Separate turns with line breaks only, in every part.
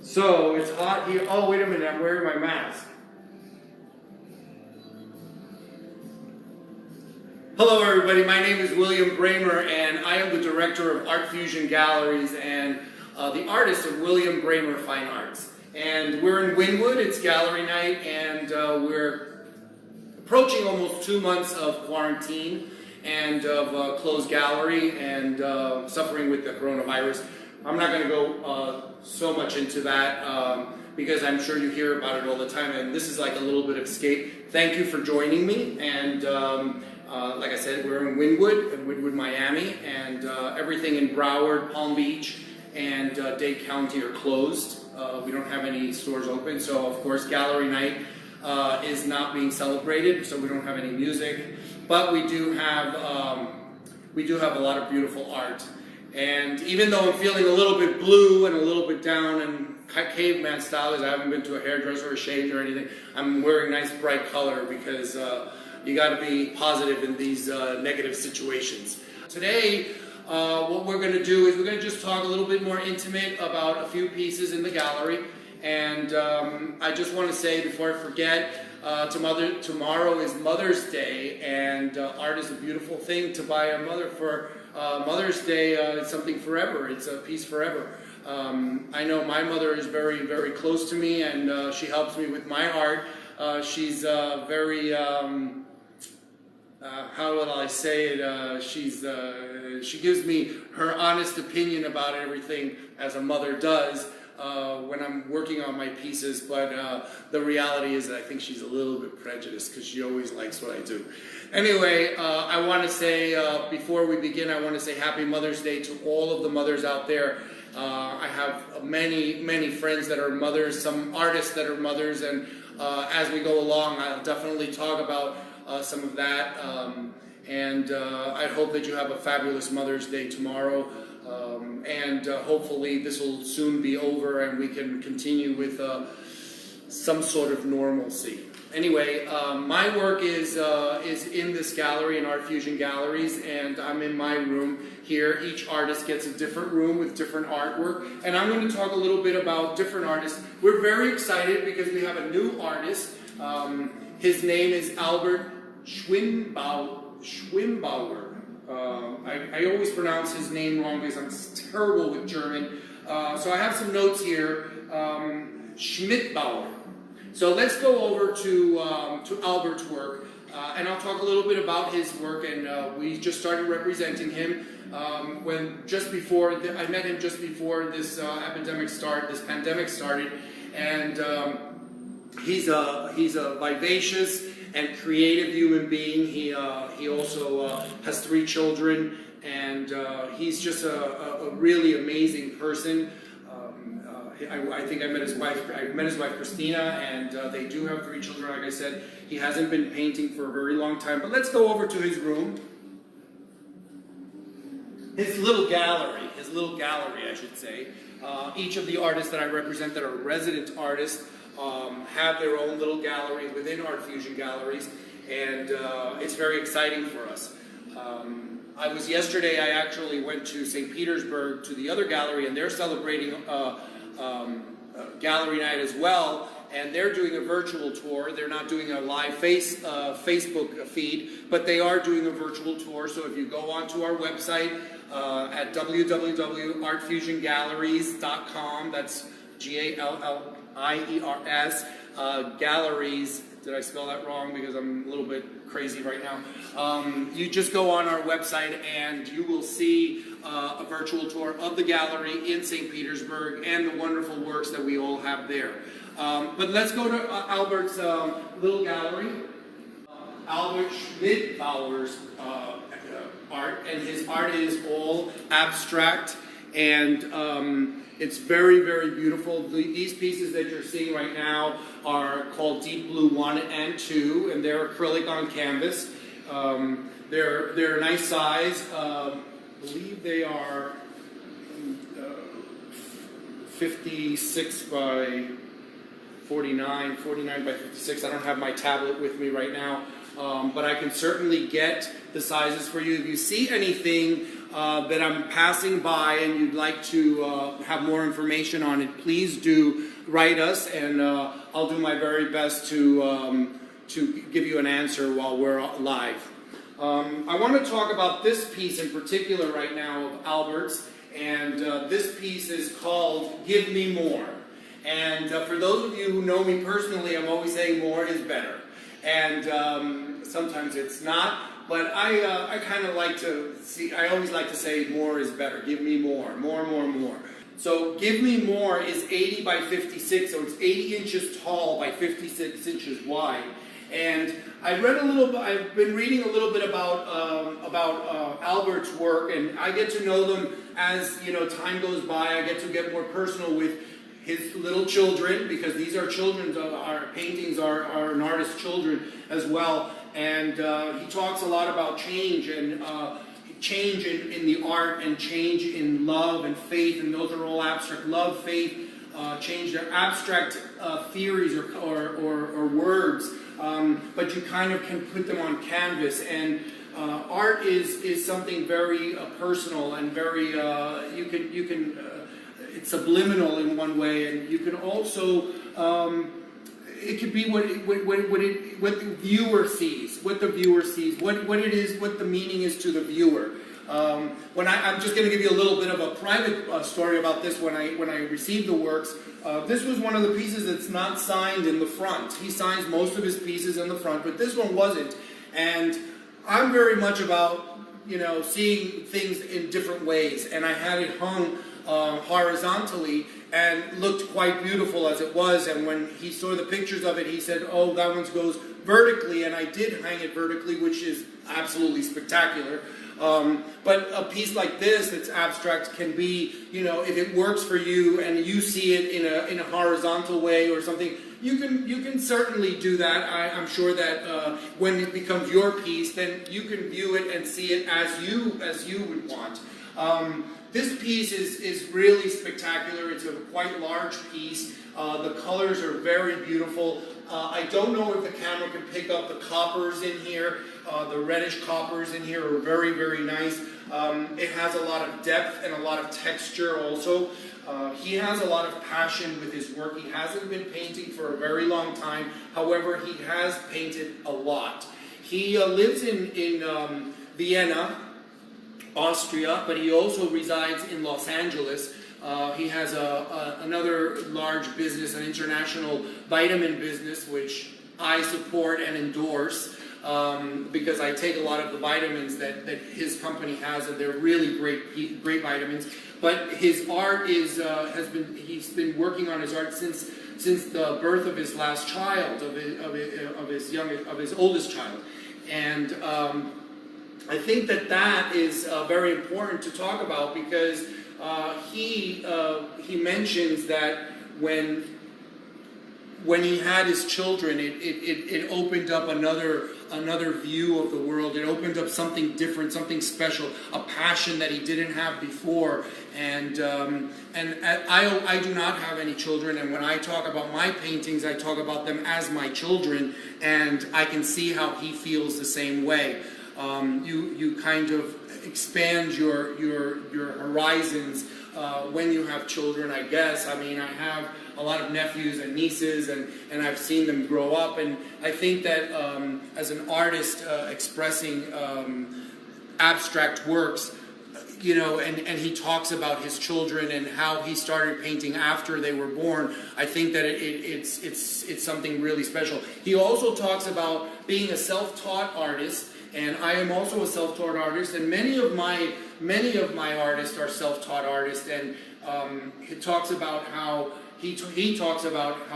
So it's hot here. Oh, wait a minute, I'm wearing my mask. Hello everybody, my name is William Bramer and I am the director of Art Fusion Galleries and the artist of William Bramer Fine Arts. And we're in Wynwood, it's gallery night, and we're approaching almost 2 months of quarantine and of closed gallery and suffering with the coronavirus. I'm not going to go so much into that because I'm sure you hear about it all the time, and this is like a little bit of escape. Thank you for joining me, and like I said, we're in Wynwood, Miami, and everything in Broward, Palm Beach, and Dade County are closed. We don't have any stores open, so of course gallery night is not being celebrated, so we don't have any music, but we do have a lot of beautiful art. And even though I'm feeling a little bit blue and a little bit down and caveman style, because I haven't been to a hairdresser or shaved or anything, I'm wearing nice bright color because you got to be positive in these negative situations. Today, what we're going to do is we're going to just talk a little bit more intimate about a few pieces in the gallery. And I just want to say before I forget, tomorrow is Mother's Day, and art is a beautiful thing to buy a mother for Mother's Day. It's something forever. It's a piece forever. I know my mother is very, very close to me, and she helps me with my art. She's very, how will I say it? She gives me her honest opinion about everything, as a mother does. When I'm working on my pieces, but the reality is that I think she's a little bit prejudiced because she always likes what I do. Anyway, I want to say, before we begin, I want to say Happy Mother's Day to all of the mothers out there. I have many, many friends that are mothers, some artists that are mothers, and as we go along, I'll definitely talk about some of that. I hope that you have a fabulous Mother's Day tomorrow. Hopefully this will soon be over and we can continue with some sort of normalcy. Anyway, my work is in this gallery, in Art Fusion Galleries, and I'm in my room here. Each artist gets a different room with different artwork, and I'm going to talk a little bit about different artists. We're very excited because we have a new artist. His name is Albert Schmidbauer. I always pronounce his name wrong because I'm terrible with German. So I have some notes here. Schmidbauer. So let's go over to Albert's work, and I'll talk a little bit about his work. And we just started representing him I met him just before this pandemic started, and he's a vivacious and creative human being. He also has 3 children, and he's just a really amazing person. I think I met his wife Christina, and they do have 3 children. Like I said, he hasn't been painting for a very long time. But let's go over to his room. His little gallery, I should say. Each of the artists that I represent that are resident artists have their own little gallery within Art Fusion Galleries, and it's very exciting for us. Yesterday I actually went to St. Petersburg to the other gallery, and they're celebrating gallery night as well, and they're doing a virtual tour. They're not doing a live Facebook feed, but they are doing a virtual tour. So if you go onto our website at www.artfusiongalleries.com, that's Galliers, galleries. Did I spell that wrong? Because I'm a little bit crazy right now. You just go on our website and you will see a virtual tour of the gallery in St. Petersburg and the wonderful works that we all have there. But let's go to Albert's little gallery. Albert Schmidbauer's art, and his art is all abstract, and it's very, very beautiful. These pieces that you're seeing right now are called Deep Blue 1 and 2, and they're acrylic on canvas. They're a nice size. I believe they are 56 by 49 by 56. I don't have my tablet with me right now, but I can certainly get the sizes for you. If you see anything that I'm passing by and you'd like to have more information on it, please do write us, and I'll do my very best to give you an answer while we're live. I want to talk about this piece in particular right now of Albert's, and this piece is called Give Me More. And for those of you who know me personally, I'm always saying more is better. And sometimes it's not. But I kind of like to see, I always like to say more is better. Give me more, more, more, more. So Give Me More is 80 by 56, so it's 80 inches tall by 56 inches wide. And I've been reading a little bit about Albert's work, and I get to know them as time goes by. I get to get more personal with his little children, because these are children. Our paintings are an artist's children as well. And he talks a lot about change, and change in the art, and change in love and faith, and those are all abstract. Love, faith, change, they're abstract theories or words, but you kind of can put them on canvas. And art is something very personal and very you can it's subliminal in one way, and you can also it could be what the viewer sees, what the meaning is to the viewer. I'm just going to give you a little bit of a private story about this. When I received the works, this was one of the pieces that's not signed in the front. He signs most of his pieces in the front, but this one wasn't. And I'm very much about seeing things in different ways, and I had it hung horizontally, and looked quite beautiful as it was. And when he saw the pictures of it, he said, "Oh, that one goes vertically," and I did hang it vertically, which is absolutely spectacular. But a piece like this that's abstract can be, if it works for you and you see it in a horizontal way or something, you can certainly do that. I'm sure that when it becomes your piece, then you can view it and see it as you would want. This piece is really spectacular. It's a quite large piece. The colors are very beautiful. I don't know if the camera can pick up the coppers in here. The reddish coppers in here are very, very nice. It has a lot of depth and a lot of texture also. He has a lot of passion with his work. He hasn't been painting for a very long time. However, he has painted a lot. He lives in Vienna, Austria, but he also resides in Los Angeles. He has another large business, an international vitamin business, which I support and endorse, because I take a lot of the vitamins that his company has, and they're really great vitamins. But his art he's been working on his art since the birth of his last child, of his oldest child, and I think that is very important to talk about, because he mentions that when he had his children, it opened up another view of the world. It opened up something different, something special, a passion that he didn't have before. And I do not have any children, and when I talk about my paintings, I talk about them as my children, and I can see how he feels the same way. You kind of expand your horizons when you have children, I guess. I mean, I have a lot of nephews and nieces, and I've seen them grow up, and I think that as an artist expressing abstract works, and he talks about his children and how he started painting after they were born, I think that it's something really special. He also talks about being a self-taught artist. And I am also a self-taught artist, and many of my artists are self-taught artists. And he talks about how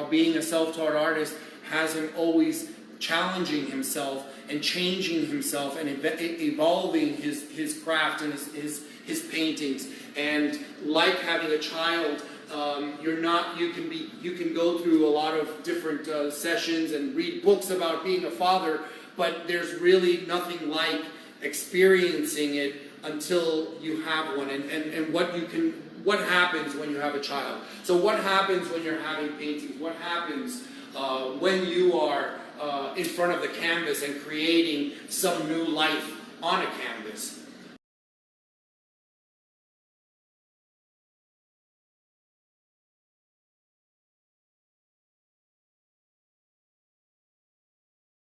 being a self-taught artist has him always challenging himself and changing himself and evolving his craft and his paintings. And like having a child, you can go through a lot of different sessions and read books about being a father. But there's really nothing like experiencing it until you have one, and what happens when you have a child. So what happens when you're having paintings? What happens when you are in front of the canvas and creating some new life on a canvas?